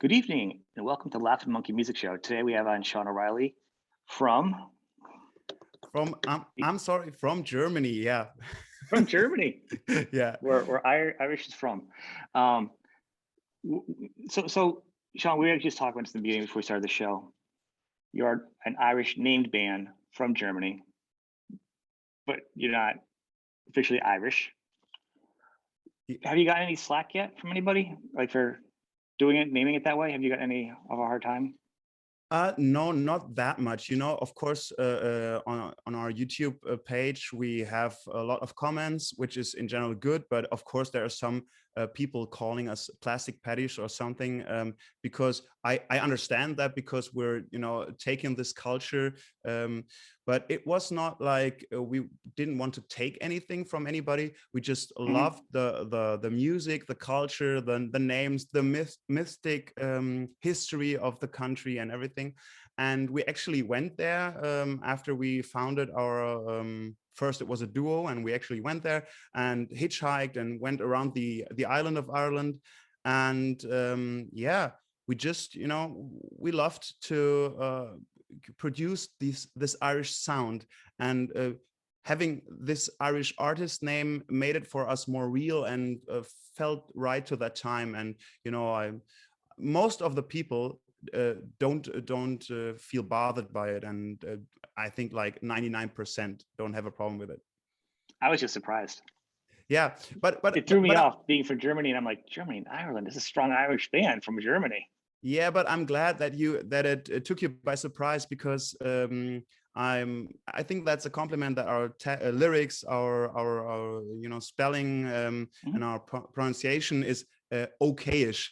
Good evening and welcome to Laughing Monkey Music Show. Today we have on Sean O'Reilly from From I'm sorry, from Germany. Yeah. from Germany, Yeah. where Irish is from. Um, so Sean, we were just talking about this in the beginning before we started the show. You're an Irish named band from Germany, but you're not officially Irish. Y- Have you got any slack yet from anybody, like for doing it, naming it that way? Have you got any of a hard time? no, not that much. Of course, on our YouTube page, we have a lot of comments, which is in general good. But of course, there are some people calling us plastic patties or something, because I understand that because we're taking this culture. Um, but it was not like we didn't want to take anything from anybody. We just Mhm. loved the music, the culture, the names, the mystic history of the country and everything. And we actually went there after we founded our first it was a duo, and we actually went there and hitchhiked and went around the island of Ireland. And yeah, we just we loved to produce this Irish sound, and having this Irish artist name made it for us more real and felt right to that time. And I most of the people don't feel bothered by it, and I think like 99% don't have a problem with it. I was just surprised. Yeah, but but It threw but, me but off being from Germany, and I'm like, Germany and Ireland. This is a strong Irish band from Germany. yeah, but I'm glad that it took you by surprise, because I think that's a compliment that our lyrics, our spelling, and Mhm. our pronunciation is okayish,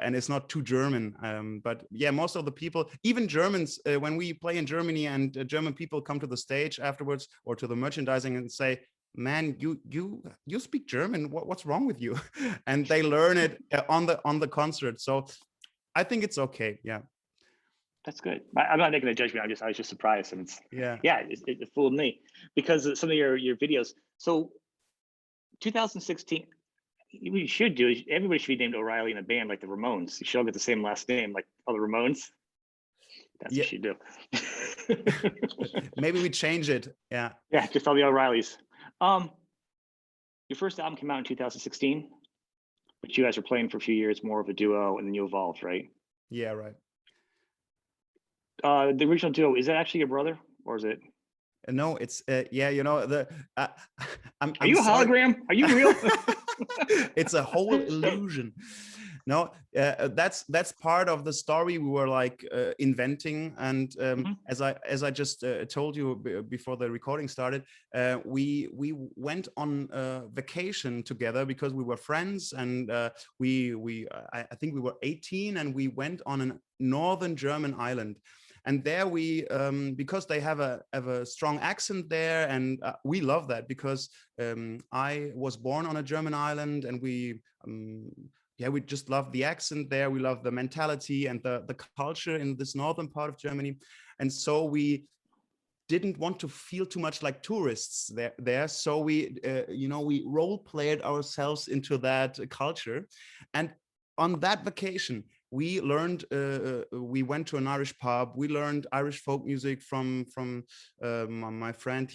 and it's not too German. But yeah, most of the people, even Germans, when we play in Germany and German people come to the stage afterwards or to the merchandising and say, man, you speak German, what's wrong with you? And they learn it on the concert. So I think it's okay. Yeah. That's good. I'm not making a judgment. I was just surprised, and it's Yeah. yeah, it fooled me because of some of your videos. So 2016, what you should do is everybody should be named O'Reilly in a band like the Ramones. You should all get the same last name like all the Ramones. That's Yeah. what you do. Maybe we change it. Yeah. Yeah, just all the O'Reillys. Um, your first album came out in 2016, but you guys were playing for a few years, more of a duo, and then you evolved, right? Yeah. Right. The original duo, is that actually your brother, or is it? No, it's yeah. The uh, Are I'm you a sorry. hologram? Are you real? It's a whole illusion. No, that's part of the story we were like inventing. And Mhm. as I just told you before the recording started, we went on vacation together because we were friends. And I think we were 18, and we went on a northern German island. And there we because they have a strong accent there, and we love that because I was born on a German island, and yeah, we just love the accent there. We love the mentality and the culture in this northern part of Germany. And so we didn't want to feel too much like tourists there. So we role played ourselves into that culture. And on that vacation, we went to an Irish pub. We learned Irish folk music from my friend,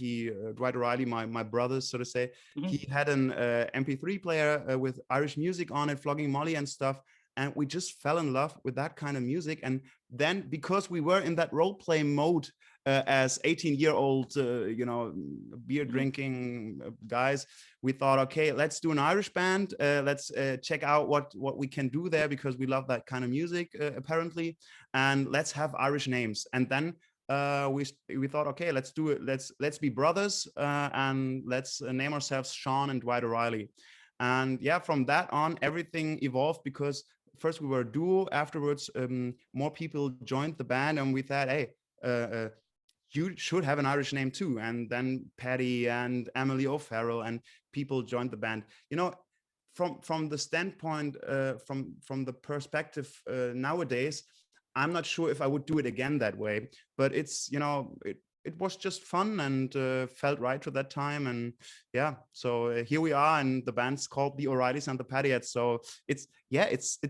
Dwight O'Reilly, my brother, so to say. Mhm. He had an MP3 player with Irish music on it, flogging Molly and stuff. And we just fell in love with that kind of music. And then, because we were in that role play mode, as 18-year-old, beer Mhm. drinking guys, we thought, okay, let's do an Irish band. Let's check out what we can do there, because we love that kind of music, apparently, and let's have Irish names. And then we thought, okay, let's do it. Let's be brothers, and let's name ourselves Sean and Dwight O'Reilly. And yeah, from that on, everything evolved, because first we were a duo. Afterwards, more people joined the band, and we thought, hey, you should have an Irish name too. And then Paddy and Emily O'Farrell and people joined the band. From the standpoint, from the perspective nowadays, I'm not sure if I would do it again that way. But it's it was just fun and felt right to that time. And yeah, so here we are, and the band's called the O'Reillys and the Paddyhats. So it's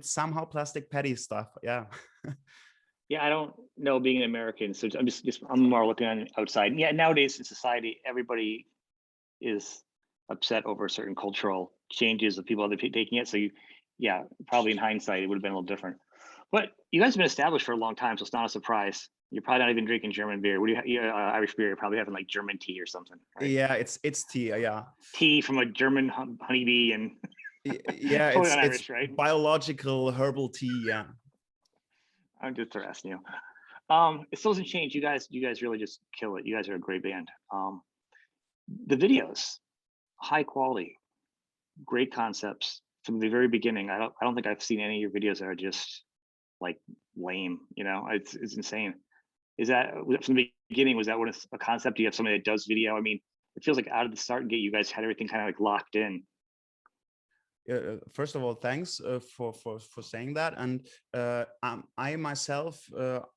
somehow plastic paddy stuff. Yeah. Yeah, I don't know being an American, so I'm more looking on outside. Yeah, nowadays in society, everybody is upset over certain cultural changes of people taking it. So yeah, probably in hindsight, it would have been a little different. But you guys have been established for a long time, so it's not a surprise. You're probably not even drinking German beer. What do Irish beer? You're probably having like German tea or something, right? Yeah, it's tea. Yeah. Tea from a German honeybee and Yeah, totally not it's Irish, right? biological herbal tea. Yeah. I'm just asking you. It still doesn't change. You guys really just kill it. You guys are a great band. The videos, high quality, great concepts from the very beginning. I don't think I've seen any of your videos that are just like lame. You know, it's insane. Is that from the beginning? Was that a concept? Do you have somebody that does video? I mean, it feels like out of the start and you guys had everything kind of like locked in. First of all, thanks for saying that. And I myself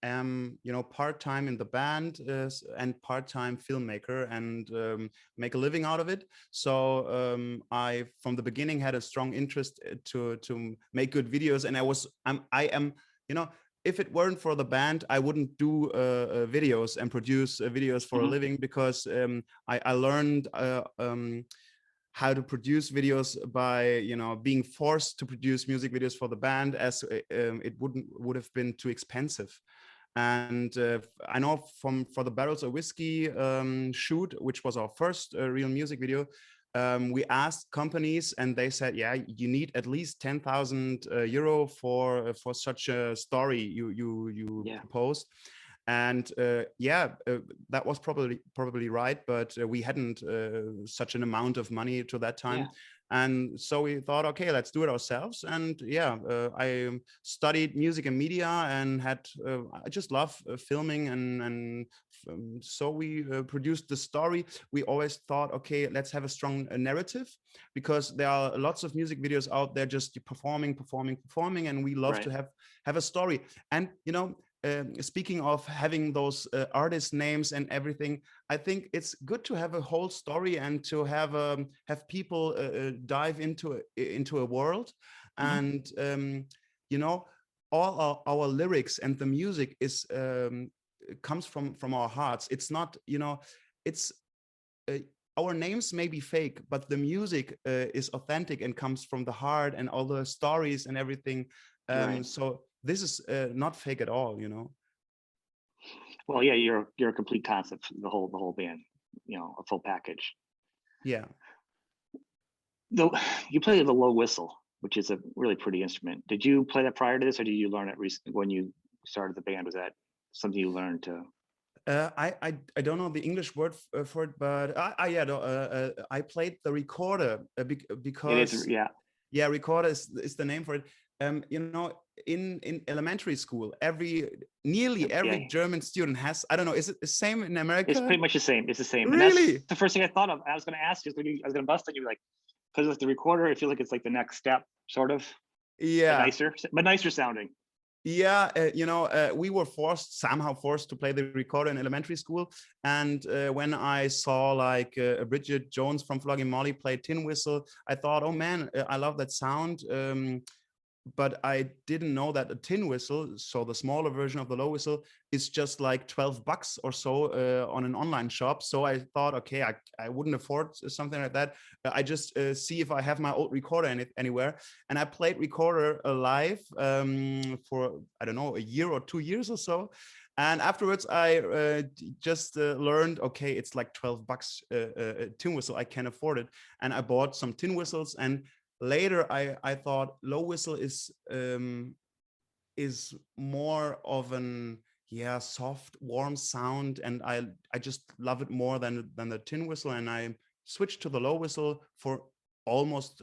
am, part-time in the band and part-time filmmaker, and make a living out of it. So I, from the beginning, had a strong interest to make good videos, and I am, if it weren't for the band, I wouldn't do videos and produce videos for a living, because I learned how to produce videos by being forced to produce music videos for the band, as it would have been too expensive. And I know for the Barrels of Whiskey shoot, which was our first real music video, we asked companies, and they said, yeah, you need at least 10,000 euro for such a story you proposed. And that was probably right, but we hadn't such an amount of money to that time. And so we thought, okay, let's do it ourselves. And I studied music and media, and I just love filming, and so we produced the story. We always thought, okay, let's have a strong narrative, because there are lots of music videos out there just performing, and we love to have a story. And speaking of having those artist names and everything, I think it's good to have a whole story, and to have people dive into a world. And all our lyrics and the music comes from our hearts. It's not, it's our names may be fake, but the music is authentic and comes from the heart, and all the stories and everything. So this is not fake at all, Well, yeah, you're a complete concept, the whole band, a full package. Yeah. Though you play the low whistle, which is a really pretty instrument. Did you play that prior to this, or did you learn it when you started the band? Was that something you learned to? I don't know the English word for it, but I played the recorder because it is, recorder is the name for it. In elementary school, nearly every German student has, I don't know, is it the same in America? It's pretty much the same. It's the same. Really? And that's the first thing I thought of. I was going to ask you, I was going to bust on you, like, because with the recorder, I feel like it's like the next step, sort of. Yeah. But nicer sounding. Yeah, we were somehow forced to play the recorder in elementary school. And when I saw like Bridget Jones from Flogging Molly play tin whistle, I thought, oh man, I love that sound. But I didn't know that a tin whistle, so the smaller version of the low whistle, is just like $12 or so on an online shop. So I thought, okay, I wouldn't afford something like that. I just see if I have my old recorder anywhere. And I played recorder live for, I don't know, a year or 2 years or so. And afterwards, I just learned, okay, it's like $12 a tin whistle. I can afford it. And I bought some tin whistles. And later, I thought low whistle is more of an soft, warm sound, and I just love it more than the tin whistle. And I switched to the low whistle for almost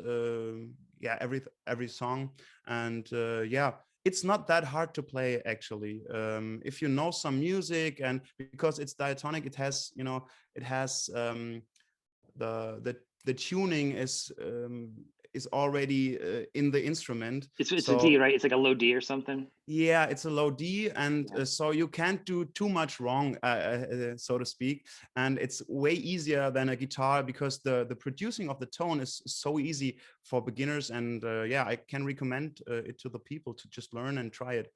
every song. And it's not that hard to play, actually, if you know some music. And because it's diatonic, it has the tuning is is already in the instrument. It's a So D, right? It's like a low D or something. yeah, it's a low D, and Yeah. so you can't do too much wrong, so to speak. And it's way easier than a guitar because the producing of the tone is so easy for beginners. And yeah, I can recommend it to the people to just learn and try it.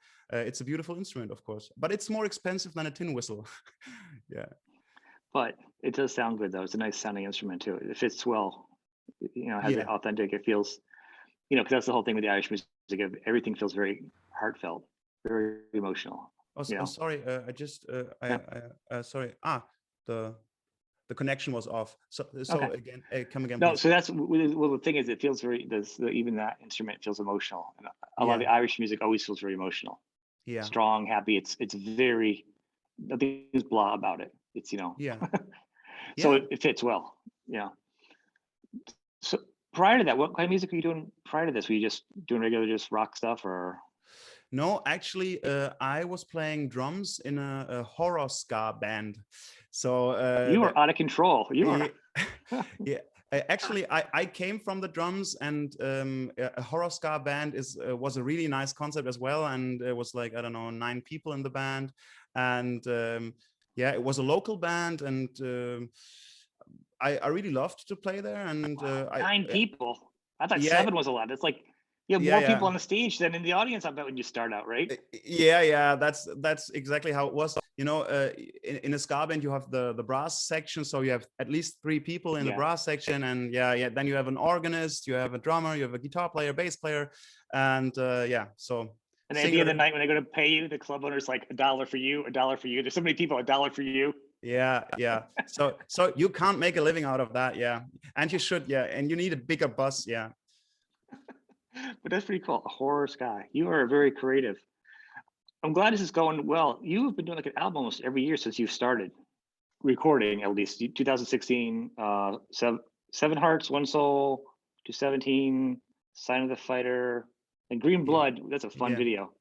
It's a beautiful instrument, of course, but it's more expensive than a tin whistle. Yeah. But it does sound good though. It's a nice sounding instrument too. It fits well. You know, it has it Yeah. authentic. It feels, you know, because that's the whole thing with the Irish music. Everything feels very heartfelt, very emotional. Oh, You oh, know. sorry. I just Yeah. sorry. The the connection was off. So Okay. again, come again, No, please. so that's well. The thing is, it feels very. Even that instrument feels emotional, and a lot of Yeah. the Irish music always feels very emotional, Yeah. strong, happy. It's very nothing is blah about it. It's Yeah. so Yeah. it fits well. Yeah. So prior to that, what kind of music were you doing prior to this? Were you just doing regular just rock stuff or No, actually, I was playing drums in a horror ska band. So you that were out of control? You were yeah, yeah. Actually, I came from the drums, and a horror ska band is was a really nice concept as well. And it was like, I don't know, 9 people in the band, and yeah, it was a local band, and I really loved to play there. And wow, I 9 people. I thought yeah, 7 was a lot. It's like you have yeah, more people yeah. on the stage than in the audience. I bet when you start out, right? Yeah, that's exactly how it was. You know, in a ska band you have the brass section, so you have at least 3 people in the Yeah. brass section. And yeah, then you have an organist, you have a drummer, you have a guitar player, bass player, and yeah, so And at the end of singer. the night, when they're going to pay you, the club owner's like $1 for you, $1 for you. There's so many people, $1 for you. Yeah, so you can't make a living out of that. Yeah, and you should. Yeah, and you need a bigger bus. Yeah. But that's pretty cool. A horror sky. You are very creative. I'm glad this is going well. You've been doing like an album almost every year since you started recording, at least 2016, Seven Hearts, One Soul, 217, Sign of the Fighter, and Green Yeah, Blood. That's a fun yeah, video.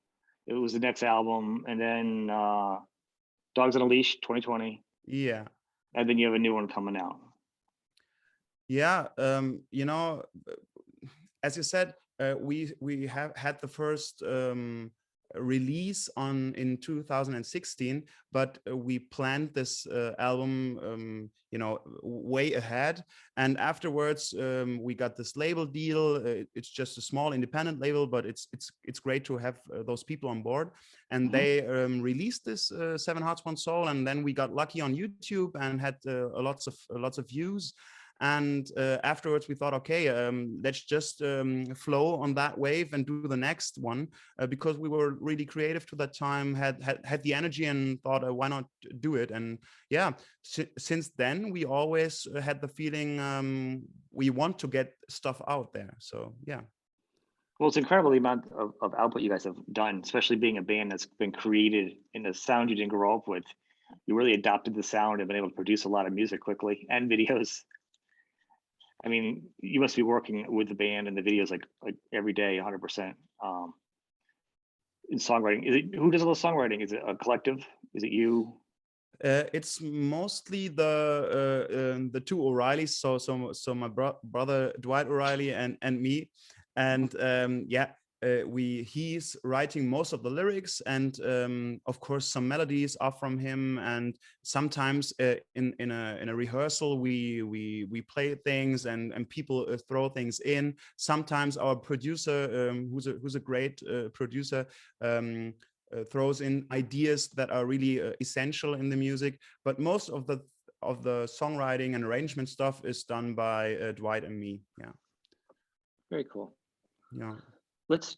It was the next album, and then Dogs on a Leash, 2020, yeah. and then you have a new one coming out. Yeah, you know, as you said, we have had the first release on in 2016, but we planned this album, you know, way ahead. And afterwards, we got this label deal. It's just a small independent label, but it's great to have those people on board. And Mhm. they released this Seven Hearts, One Soul, and then we got lucky on YouTube and had lots of views. And afterwards we thought, okay, let's just flow on that wave and do the next one, because we were really creative to that time, had the energy, and thought, why not do it? And yeah, since then we always had the feeling, we want to get stuff out there. So yeah. Well, it's incredible the amount of output you guys have done, especially being a band that's been created in a sound you didn't grow up with. You really adopted the sound and been able to produce a lot of music quickly and videos. I mean, you must be working with the band and the videos like every day, 100%. In songwriting, is it who does all the songwriting? Is it a collective? Is it you? It's mostly the two O'Reillys, so my brother Dwight O'Reilly and me, and yeah, he's writing most of the lyrics, and of course some melodies are from him. And sometimes in a rehearsal we play things, and people throw things in. Sometimes our producer, who's a great producer, throws in ideas that are really essential in the music. But most of the songwriting and arrangement stuff is done by Dwight and me. Yeah. Very cool. Yeah. Let's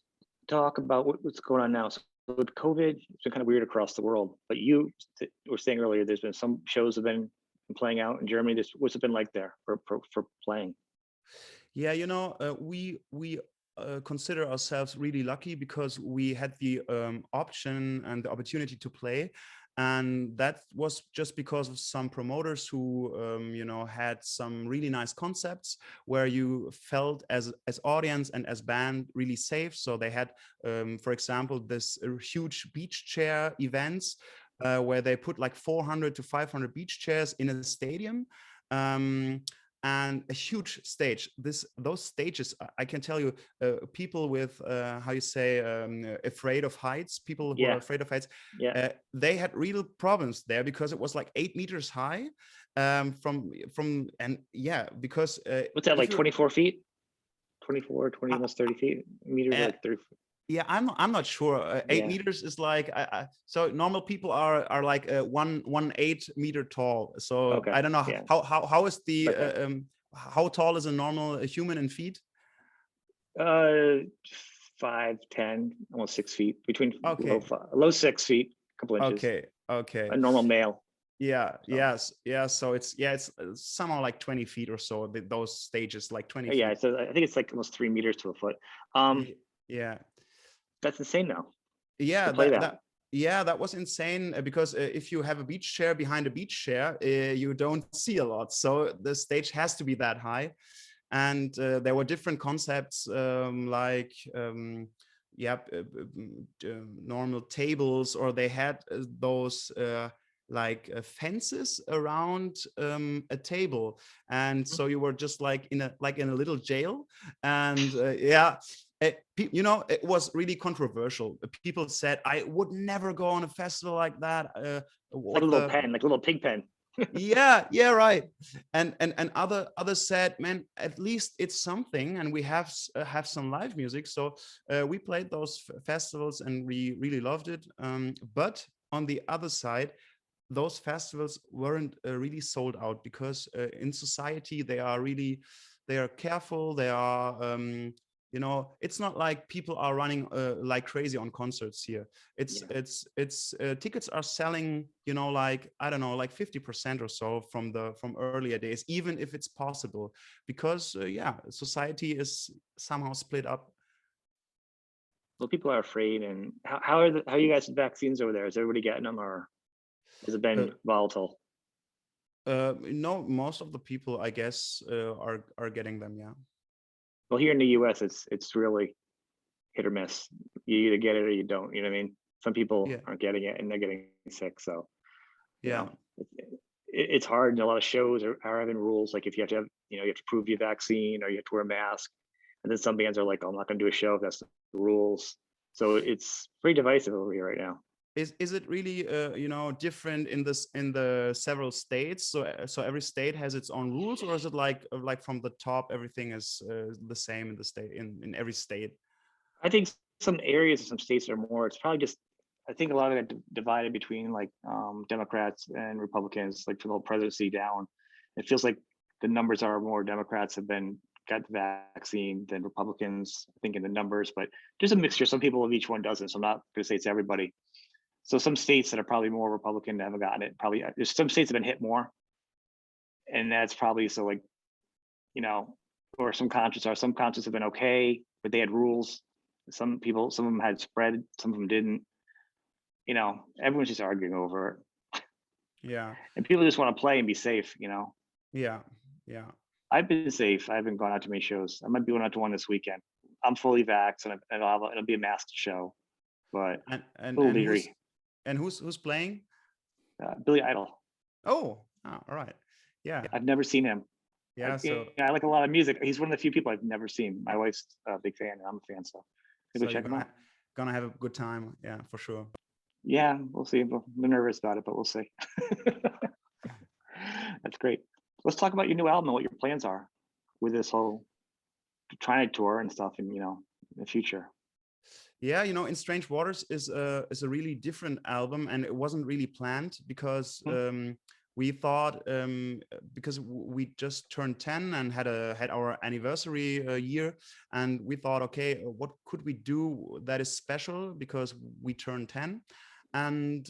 talk about what's going on now. So with COVID, it's been kind of weird across the world. But you were saying earlier, there's been some shows have been playing out in Germany. What's it been like there for playing? Yeah, you know, we consider ourselves really lucky because we had the option and the opportunity to play, and that was just because of some promoters who you know, had some really nice concepts where you felt as audience and as band really safe. So they had, for example, this huge beach chair events where they put like 400 to 500 beach chairs in a stadium. Um, and a huge stage. Those stages, I can tell you, people with how you say afraid of heights, people who are Yeah. afraid of heights, Yeah. they had real problems there because it was like 8 meters high. From and yeah, because What's that, if like you're 24 feet? 24, 20, uh, almost 30 feet. Meters are uh, like 30. yeah, I'm not sure. Eight Yeah. meters is like so normal people are like 1.8 meter tall. So Okay. I don't know Yeah. how is the Like that. how tall is a normal human in feet? Uh, 5'10", almost 6 feet, between Okay, low 6 feet, a couple inches. okay. A normal male. Yeah, So yes, yeah. So it's somehow like 20 feet or so. Those stages like 20 yeah, feet. I think it's like almost 3 meters to a foot. Yeah, That's insane though, to yeah. play That that. that yeah, that was insane because if you have a beach chair behind a beach chair, you don't see a lot. So the stage has to be that high, and there were different concepts like yeah normal tables, or they had those like fences around a table, and Mhm. so you were just like in a little jail. And yeah, you know, it was really controversial. People said I would never go on a festival like that, It's like a what little the pen, like a little pig pen. yeah, right. And others said, man, at least it's something, and we have some live music. So we played those festivals and we really loved it. But on the other side, those festivals weren't really sold out because in society they are careful. They are you know, it's not like people are running like crazy on concerts here. Yeah. It's tickets are selling, you know, like I don't know, like 50% or so from earlier days, even if it's possible, because yeah, society is somehow split up. Well, people are afraid. And how are you guys with vaccines over there? Is everybody getting them, or has it Uh, been volatile? no, most of the people, I guess, are getting them. Yeah. Well, here in the U.S., it's really hit or miss. You either get it or you don't. You know what I mean? Some people Yeah. aren't getting it and they're getting sick. So you Yeah. know, it's hard. And a lot of shows are having rules like if you have to have, you have to prove your vaccine or you have to wear a mask. And then some bands are like, oh, I'm not going to do a show if that's the rules. So it's pretty divisive over here right now. Is it really you know, different in the several states? So so every state has its own rules, or is it like from the top everything is the same in the state in every state? I think some areas and some states are more. It's probably just. I think a lot of it divided between like Democrats and Republicans, like from the whole presidency down. It feels like the numbers are more Democrats have been got the vaccine than Republicans. I think in the numbers, but there's a mixture. Some people of each one doesn't. So I'm not going to say it's everybody. So some states that are probably more Republican that haven't gotten it. Probably there's some states that have been hit more, and that's probably so like or some concerts have been okay, but they had rules. Some people, some of them had spread, some of them didn't. Everyone's just arguing over it, Yeah. and people just want to play and be safe. Yeah. Yeah. I've been safe. I haven't gone out to many shows. I might be going out to one this weekend. I'm fully vaxxed, and it'll be a masked show, but And a little who's leery. who's playing? Billy Idol. Oh, all right. Yeah. I've never seen him. Yeah. So I like a lot of music. He's one of the few people I've never seen. My wife's a big fan, and I'm a fan, so so go you're check him out. gonna have a good time. Yeah, for sure. Yeah, we'll see. I'm nervous about it, but we'll see. That's great. Let's talk about your new album and what your plans are with this whole trying to tour and stuff, and in the future. Yeah, you know, In Strange Waters is a really different album, and it wasn't really planned because Hmm. we thought because we just turned 10 and had our anniversary year, and we thought, okay, what could we do that is special because we turned 10. And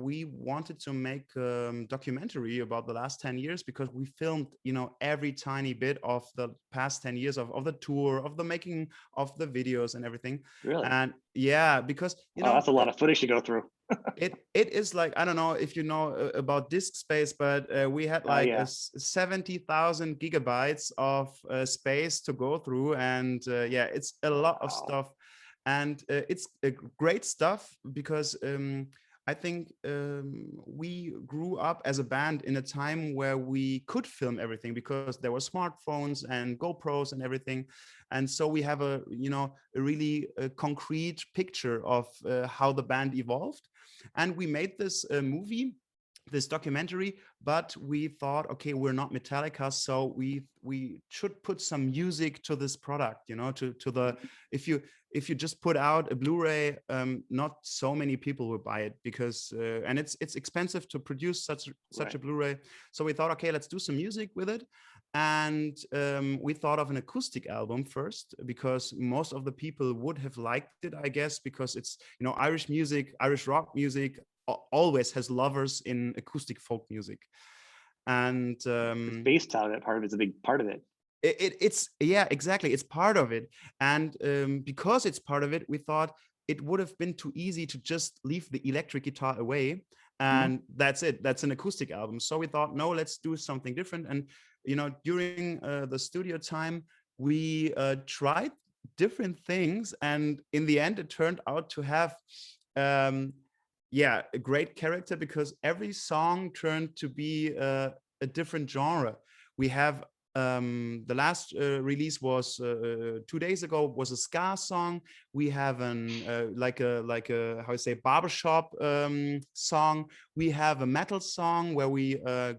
we wanted to make a documentary about the last 10 years because we filmed, you know, every tiny bit of the past 10 years of the tour, of the making of the videos and everything. Really? And yeah, because you Oh, know that's a lot of footage to go through. it is like, I don't know if you know about disk space, but we had Oh like yeah. 70,000 gigabytes of space to go through, and yeah, it's a lot of Wow. stuff, and it's great stuff because I think we grew up as a band in a time where we could film everything because there were smartphones and GoPros and everything, and so we have a a really concrete picture of how the band evolved, and we made this movie, this documentary, but we thought, okay, we're not Metallica, so we should put some music to this product, to the, if you just put out a Blu-ray, not so many people will buy it because and it's expensive to produce such a Blu-ray. So we thought, okay, let's do some music with it. And we thought of an acoustic album first because most of the people would have liked it, I guess, because it's Irish music, Irish rock music always has lovers in acoustic folk music. And it's based out of it. Part of it's a big part of it. It's yeah, exactly, it's part of it. And because it's part of it, we thought it would have been too easy to just leave the electric guitar away and that's it, that's an acoustic album. So we thought, no, let's do something different. And during the studio time, we tried different things, and in the end it turned out to have yeah, a great character, because every song turned to be a different genre. We have the last release was 2 days ago, was a ska song. We have an like a how you say, barbershop song. We have a metal song where we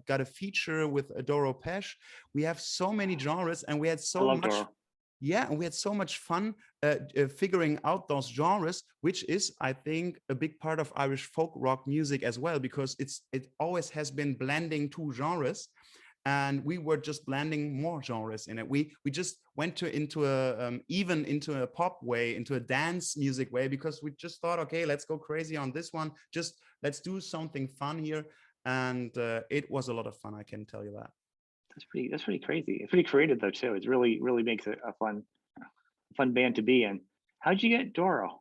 got a feature with Doro Pesch. We have so many genres, and we had so much Doro. Yeah, and we had so much fun figuring out those genres, which is, I think, a big part of Irish folk rock music as well, because it always has been blending two genres, and we were just blending more genres in it. We just went into a pop way, into a dance music way, because we just thought, okay, let's go crazy on this one. Just let's do something fun here, and it was a lot of fun. I can tell you that. That's pretty crazy. It's pretty creative though too. It really makes it a fun band to be in. How'd you get Doro?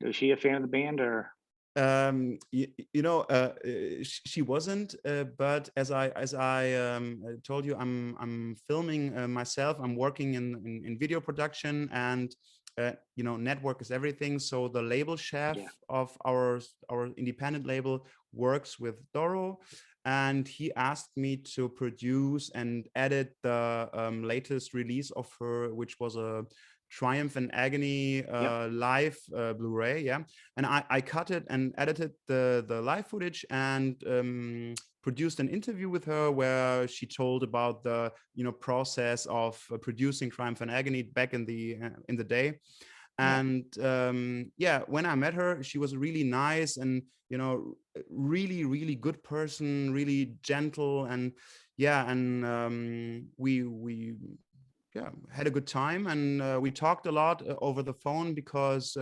Was she a fan of the band or? She wasn't, but as I told you, I'm filming myself. I'm working in video production, and network is everything. So the label chef of our independent label works with Doro, and he asked me to produce and edit the latest release of her, which was a Triumph and Agony live Blu-ray, yeah. And I cut it and edited the live footage, and produced an interview with her where she told about the process of producing Triumph and Agony back in the day. And yeah, when I met her, she was really nice, and really good person, really gentle, and yeah, and we had a good time, and we talked a lot over the phone, because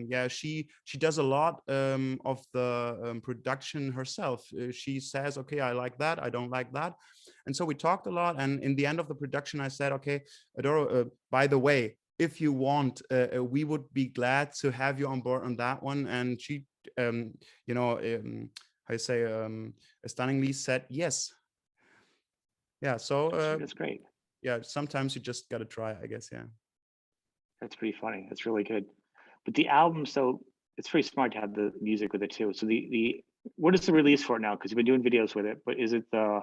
yeah, she does a lot of the production herself. She says, okay, I like that, I don't like that. And so we talked a lot, and in the end of the production I said, okay, Doro, by the way, if you want, we would be glad to have you on board on that one. And she I say stunningly said yes. Yeah, so that's great. Yeah, sometimes you just got to try, I guess. Yeah. That's pretty funny. That's really good. But the album, so it's pretty smart to have the music with it too. So the what is the release for it now? Because you've been doing videos with it, but is it the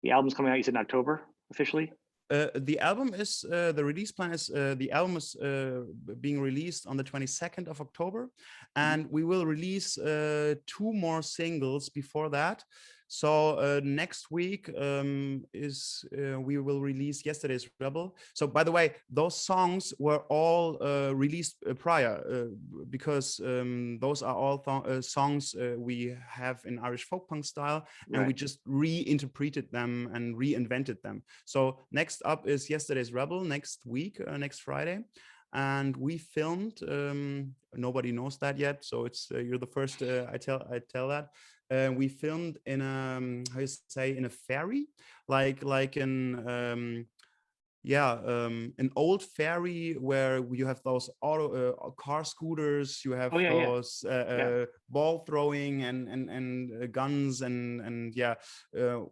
album's coming out, you said in October officially? The album is the release plan is the album is being released on the 22nd of October, and we will release 2 more singles before that. So next week we will release Yesterday's Rebel. So by the way, those songs were all released prior, because those are all songs we have in Irish folk punk style, and we just reinterpreted them and reinvented them. So next up is Yesterday's Rebel next week, next Friday. And we filmed, nobody knows that yet, so it's you're the first I tell that. We filmed in how you say, in a ferry, like an an old ferry where you have those car scooters, you have those ball throwing and guns, and yeah,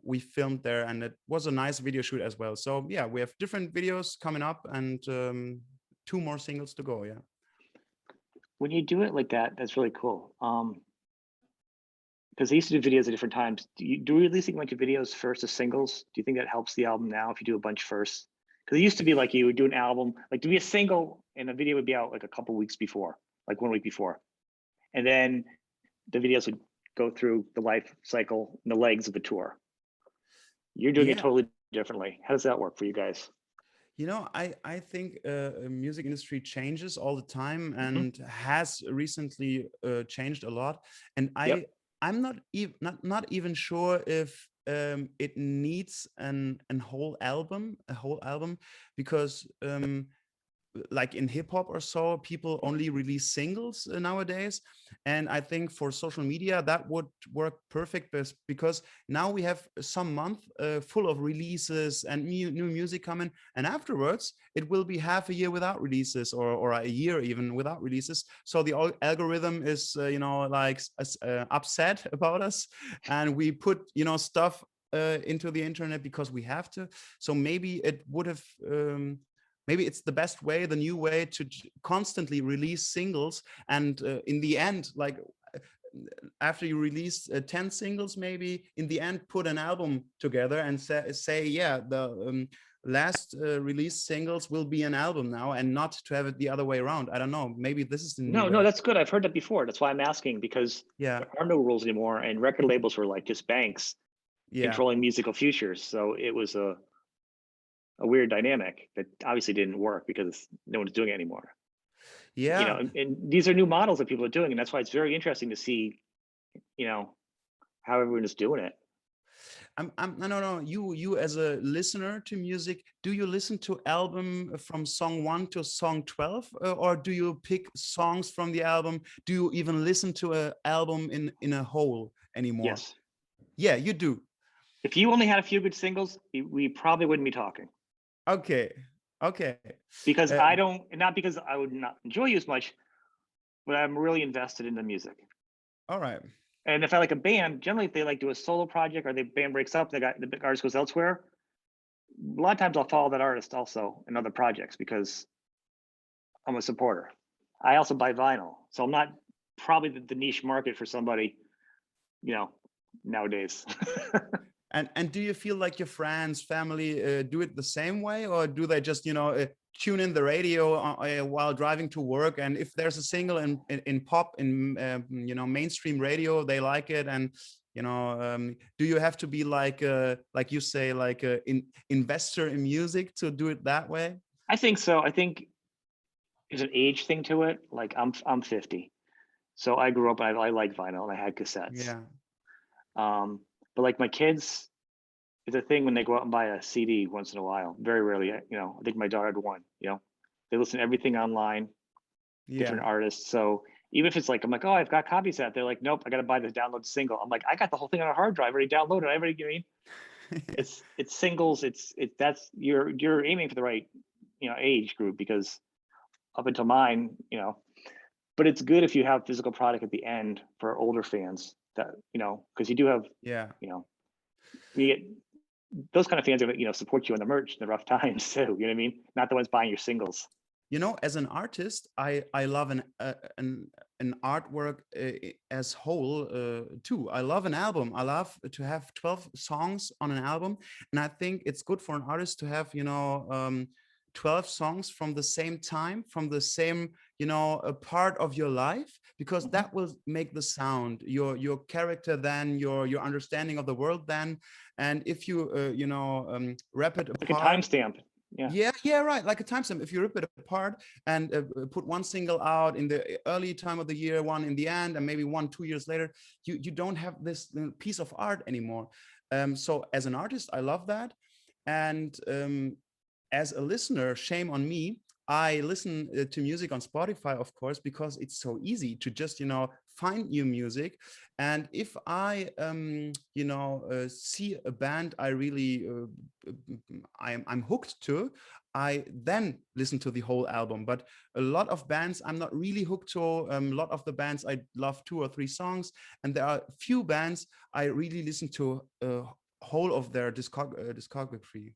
we filmed there, and it was a nice video shoot as well. So yeah, we have different videos coming up, and 2 more singles to go. Yeah. When you do it like that, that's really cool. because they used to do videos at different times. Do we release a bunch of videos first as singles? Do you think that helps the album now if you do a bunch first? Because it used to be like you would do an album, like do be a single, and the video would be out like a couple weeks before, like 1 week before, and then the videos would go through the life cycle and the legs of the tour. You're doing it Yeah. totally differently. How does that work for you guys? You know, I think music industry changes all the time Mhm. and has recently changed a lot. And Yep. I'm not even sure if it needs a whole album, because like in hip hop or so, people only release singles nowadays. And I think for social media, that would work perfect because now we have some month full of releases and new music coming. And afterwards, it will be half a year without releases, or a year even without releases. So the algorithm is, like upset about us. And we put, stuff into the internet because we have to. So maybe it would have, maybe it's the best way, the new way to constantly release singles. And in the end, like after you release 10 singles, maybe in the end, put an album together and say yeah, the last released singles will be an album now, and not to have it the other way around. I don't know. Maybe this is the new No, way. that's good. I've heard that before. That's why I'm asking, because Yeah. there are no rules anymore, and record labels were like just banks Yeah. controlling musical futures. So it was a weird dynamic that obviously didn't work because no one's doing it anymore. Yeah. And these are new models that people are doing, and that's why it's very interesting to see, how everyone is doing it. No. You as a listener to music, do you listen to album from song 1 to song 12, or do you pick songs from the album? Do you even listen to a album in a whole anymore? Yes. Yeah, you do. If you only had a few good singles, we probably wouldn't be talking. Okay. Okay. Because Uh, I don't, not because I would not enjoy you as much, but I'm really invested in the music. all right. And if I like a band, generally if they like do a solo project or the band breaks up, the artist goes elsewhere. A lot of times I'll follow that artist also in other projects because I'm a supporter. I also buy vinyl, so I'm not probably the niche market for somebody, you know, nowadays. And do you feel like your friends, family do it the same way, or do they just, tune in the radio while driving to work? And if there's a single in pop, in mainstream radio, they like it. And do you have to be like you say, like a investor in music to do it that way? I think so. I think there's an age thing to it. Like I'm 50, so I grew up and I like vinyl and I had cassettes. Yeah. But like my kids, it's a thing when they go out and buy a CD once in a while. Very rarely, I think my daughter had one. They listen to everything online, Yeah. different artists. So even if it's like I'm like, oh, I've got copies of that. They're like, nope, I got to buy this download single. I'm like, I got the whole thing on a hard drive already downloaded. I already, it's singles. That's you're aiming for the right age group, because up until mine, but it's good if you have physical product at the end for older fans that because you do have Yeah. you know you get those kind of fans that support you in the merch in the rough times too. You know what I mean? Not the ones buying your singles. As an artist, I love an artwork as whole too. I love an album. I love to have 12 songs on an album, and I think it's good for an artist to have 12 songs from the same time, from the same a part of your life, because Mhm. that will make the sound, your character, then your understanding of the world then. And if you wrap it Like a apart. timestamp. Yeah. Yeah, right. Like a timestamp. If you rip it apart and put one single out in the early time of the year, one in the end, and maybe 1-2 years later, you don't have this piece of art anymore. So as an artist, I love that. And as a listener, shame on me. I listen to music on Spotify, of course, because it's so easy to just, find new music. And if I, see a band I really, I'm hooked to, I then listen to the whole album. But a lot of bands I'm not really hooked to. A lot of the bands I love 2 or 3 songs, and there are few bands I really listen to whole of their discography.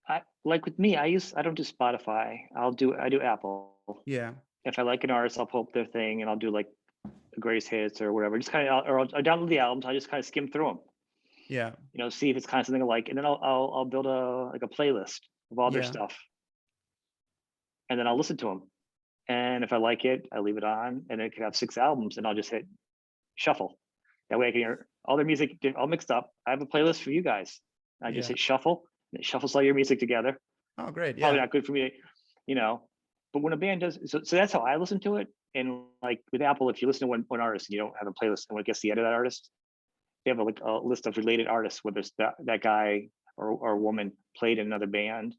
I like with me. I don't do Spotify. I do Apple. Yeah. If I like an artist, I'll pull up their thing and I'll do like greatest hits or whatever. Just kind of, or I'll download the albums. I just kind of skim through them, Yeah. see if it's kind of something I like, and then I'll build a playlist of all their Yeah. stuff, and then I'll listen to them. And if I like it, I leave it on, and it could have 6 albums, and I'll just hit shuffle. That way I can hear all their music all mixed up. I have a playlist for you guys. I just hit shuffle, and it shuffles all your music together. Oh, great. Probably Yeah. not good for me, but when a band does, so that's how I listen to it. And like with Apple, if you listen to one artist and you don't have a playlist, and when it gets the end of that artist, they have a list of related artists, whether it's that guy or woman played in another band.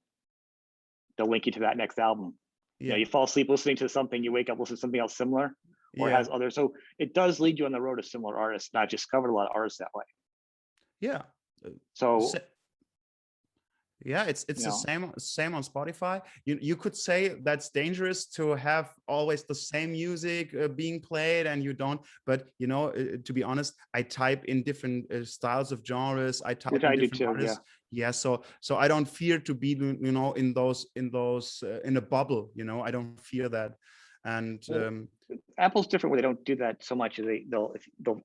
They'll link you to that next album. Yeah. You fall asleep listening to something, you wake up listening to something else similar, or has other. So it does lead you on the road of similar artists, not just covered a lot of artists that way. Yeah. So yeah, it's the same on Spotify. You could say that's dangerous to have always the same music being played, and you don't. But to be honest, I type in different styles of genres. I type in different artists. Yeah, so I don't fear to be in those in a bubble. I don't fear that. And Apple's different where they don't do that so much. They'll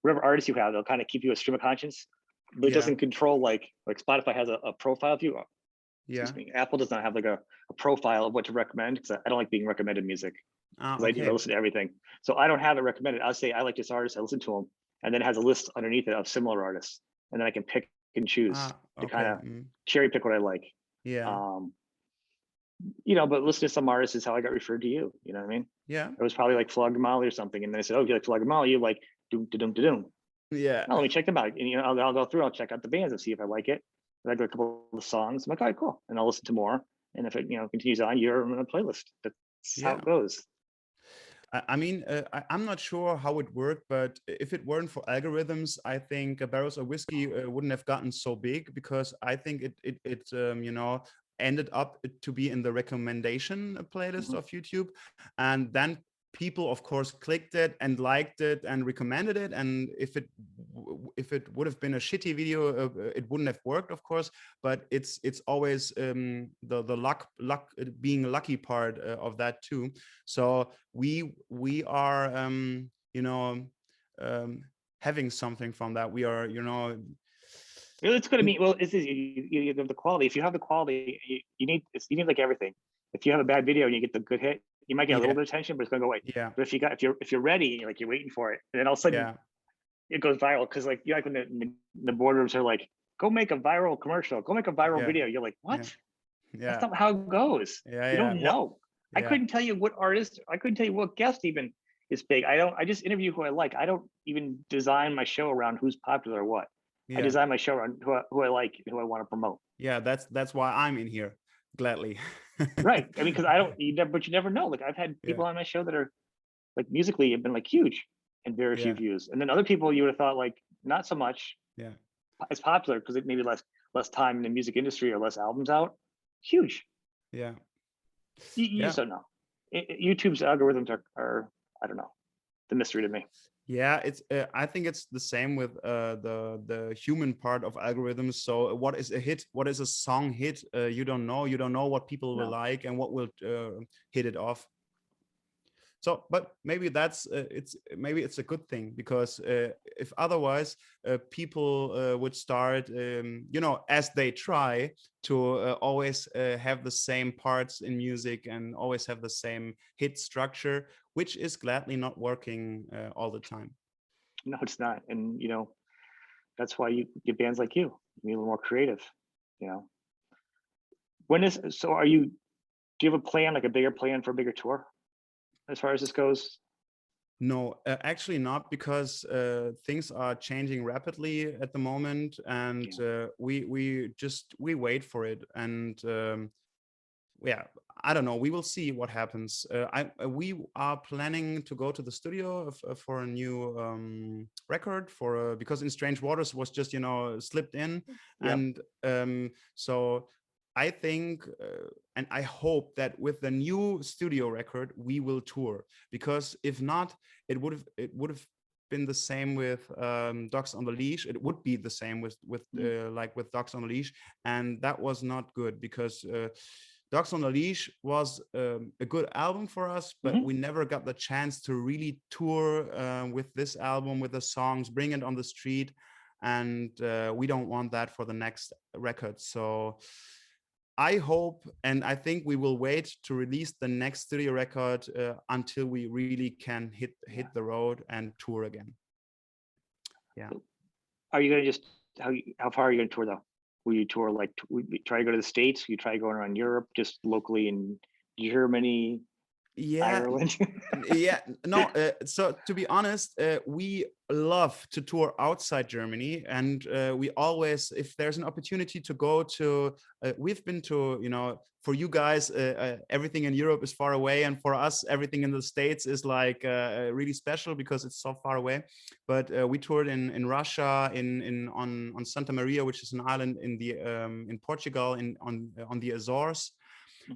whatever artists you have, they'll kind of keep you a stream of conscience, but it doesn't control like Spotify has a profile view. Excuse me. Apple does not have like a profile of what to recommend, because I don't like being recommended music. Because I listen to everything. So I don't have it recommended. I'll say I like this artist, I listen to them, and then it has a list underneath it of similar artists, and then I can pick and choose to kind of cherry pick what I like. Yeah. But listening to some artists is how I got referred to you. You know what I mean? Yeah. It was probably like Flog Molly or something, and then I said, "Oh, if you like Flog Molly, you like doom doom doom." Yeah. Oh, let me check them out, and I'll go through. I'll check out the bands and see if I like it. And I got a couple of songs. I'm like, all right, cool, and I'll listen to more. And if it continues on, you're on a playlist. That's how it goes. I mean, I'm not sure how it worked, but if it weren't for algorithms, I think Barrels of Whiskey wouldn't have gotten so big, because I think it ended up to be in the recommendation playlist of YouTube, and then people of course clicked it and liked it and recommended it. And if it would have been a shitty video, it wouldn't have worked, of course. But it's always the luck being lucky part of that too. So we are having something from that. We are It's going to be, well, you have the quality. If you have the quality, you need like everything. If you have a bad video and you get the good hit, you might get a little bit of attention, but it's going to go away. Yeah. But if you're ready, you're waiting for it, and then all of a sudden it goes viral. Because when the boardrooms are like, go make a viral commercial, go make a viral video. You're like, what? Yeah. That's not how it goes. You don't know. I couldn't tell you what artist. I couldn't tell you what guest even is big. I just interview who I like. I don't even design my show around who's popular or what. I design my show around who I like and who I want to promote. Yeah, that's why I'm in here, gladly. Right. I mean, because but you never know. Like I've had people on my show that are like musically have been like huge and very few views, and then other people you would have thought like not so much. Yeah. It's popular because it maybe less time in the music industry or less albums out. Huge. Yeah. You just don't know. YouTube's algorithms are I don't know, the mystery to me. Yeah, it's. I think it's the same with the human part of algorithms. So, what is a hit? What is a song hit? You don't know. You don't know what people will like and what will hit it off. So, but maybe it's a good thing, because if otherwise people would start, as they try to always have the same parts in music and always have the same hit structure, which is gladly not working all the time. No, it's not. And, that's why you get bands like you. You're a little more creative, do you have a plan, like a bigger plan for a bigger tour as far as this goes? No, actually not, because things are changing rapidly at the moment, and we wait for it. And I don't know. We will see what happens. We are planning to go to the studio for a new record because In Strange Waters was just slipped in, and so I think and I hope that with the new studio record we will tour, because if not, it would have been the same with Dogs on the Leash. It would be the same with Dogs on the Leash, and that was not good, because Dogs on a Leash was a good album for us, but we never got the chance to really tour with this album, with the songs, bring it on the street. And we don't want that for the next record. So I hope, and I think we will wait to release the next studio record until we really can hit the road and tour again. Yeah. Are you gonna just how far are you gonna tour though? Will you tour like try to go to the States? You try going around Europe, just locally in Germany, Yeah. Ireland? Yeah, no, so to be honest, we love to tour outside Germany, and we always, if there's an opportunity to go to, we've been to, you know, for you guys, everything in Europe is far away, and for us, everything in the States is like really special because it's so far away. But we toured in Russia, on Santa Maria, which is an island in Portugal, on the Azores.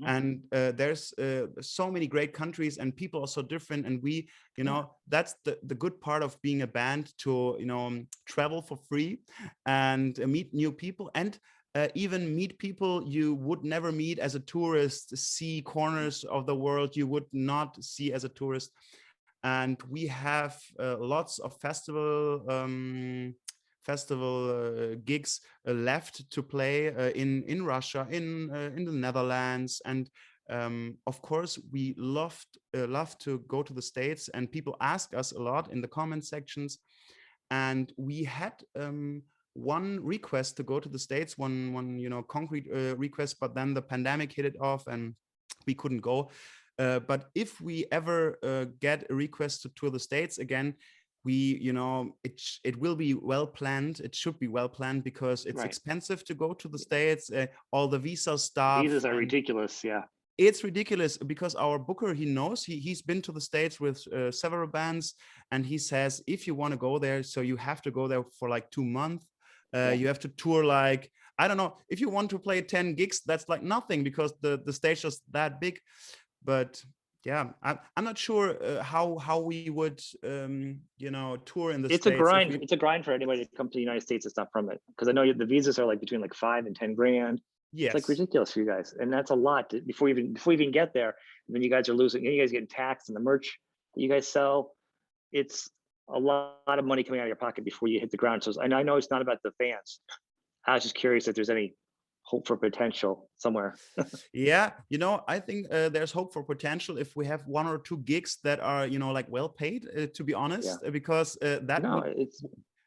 And there's so many great countries, and people are so different, and we, you know, that's the good part of being a band, to, you know, travel for free and meet new people, and even meet people you would never meet as a tourist, see corners of the world you would not see as a tourist. And we have lots of festival gigs left to play in Russia, in the Netherlands, and of course we love to go to the States, and people ask us a lot in the comment sections. And we had one request to go to the States, one you know, concrete request, but then the pandemic hit it off and we couldn't go. But if we ever get a request to tour the States again, we, you know, it will be well planned. It should be well planned, because it's expensive to go to the States. All the visa stuff. Visas are ridiculous. Yeah. It's ridiculous, because our booker, he knows, he's been to the States with several bands, and he says, if you want to go there, so you have to go there for like 2 months. You have to tour, like, I don't know, if you want to play 10 gigs, that's like nothing, because the stage is that big. But yeah, I'm not sure how we would, you know, tour in the States. It's a grind. It's a grind for anybody to come to the United States that's not from it, because I know the visas are like between like 5 and 10 grand. Yes. It's like ridiculous for you guys, and that's a lot before you even get there. And then you guys are losing. You guys getting taxed, and the merch that you guys sell, it's a lot of money coming out of your pocket before you hit the ground. So, and I know it's not about the fans. I was just curious if there's any hope for potential somewhere. Yeah, you know, I think there's hope for potential if we have 1 or 2 gigs that are, you know, like well paid, to be honest, because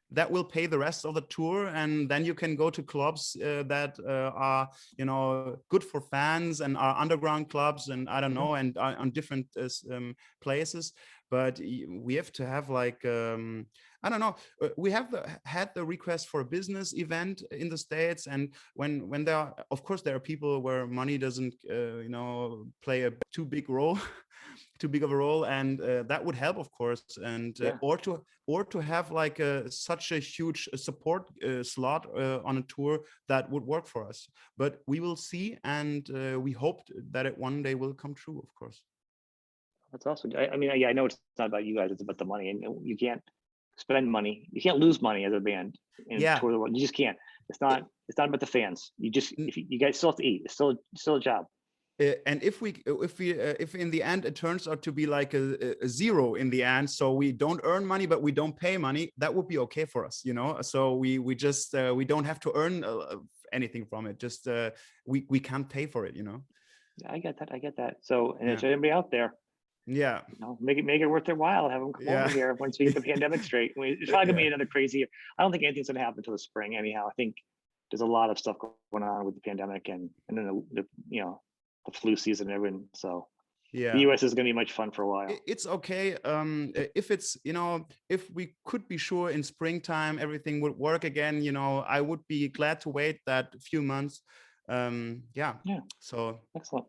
that will pay the rest of the tour, and then you can go to clubs that are, you know, good for fans, and are underground clubs, and I don't know, and are on different places. But we have to have like I don't know. We have had the request for a business event in the States, and when there are, of course, there are people where money doesn't, you know, play a too big role, too big of a role, and that would help, of course, and or to have like such a huge support slot on a tour that would work for us. But we will see, and we hope that it one day will come true, of course. That's awesome. I mean, yeah, I know it's not about you guys; it's about the money, and you can't spend money. You can't lose money as a band and tour the world. You just can't. It's not about the fans. You just, if you guys still have to eat. It's still a job. And if in the end it turns out to be like a zero in the end, so we don't earn money but we don't pay money, that would be okay for us, you know. So we just we don't have to earn anything from it. Just we can't pay for it, you know. Yeah, I get that. So, and if anybody out there, you know, make it worth their while. Have them come over here once we get the pandemic straight. It's probably gonna be another crazy year. I don't think anything's gonna happen until the spring anyhow. I think there's a lot of stuff going on with the pandemic and then the you know, the flu season and everything. So the US is going to be much fun for a while. It's okay. If it's, you know, if we could be sure in springtime everything would work again, you know, I would be glad to wait that few months. So excellent.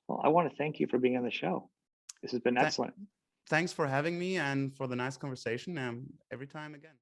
Well, I want to thank you for being on the show. This has been excellent. Thanks for having me and for the nice conversation. Every time again.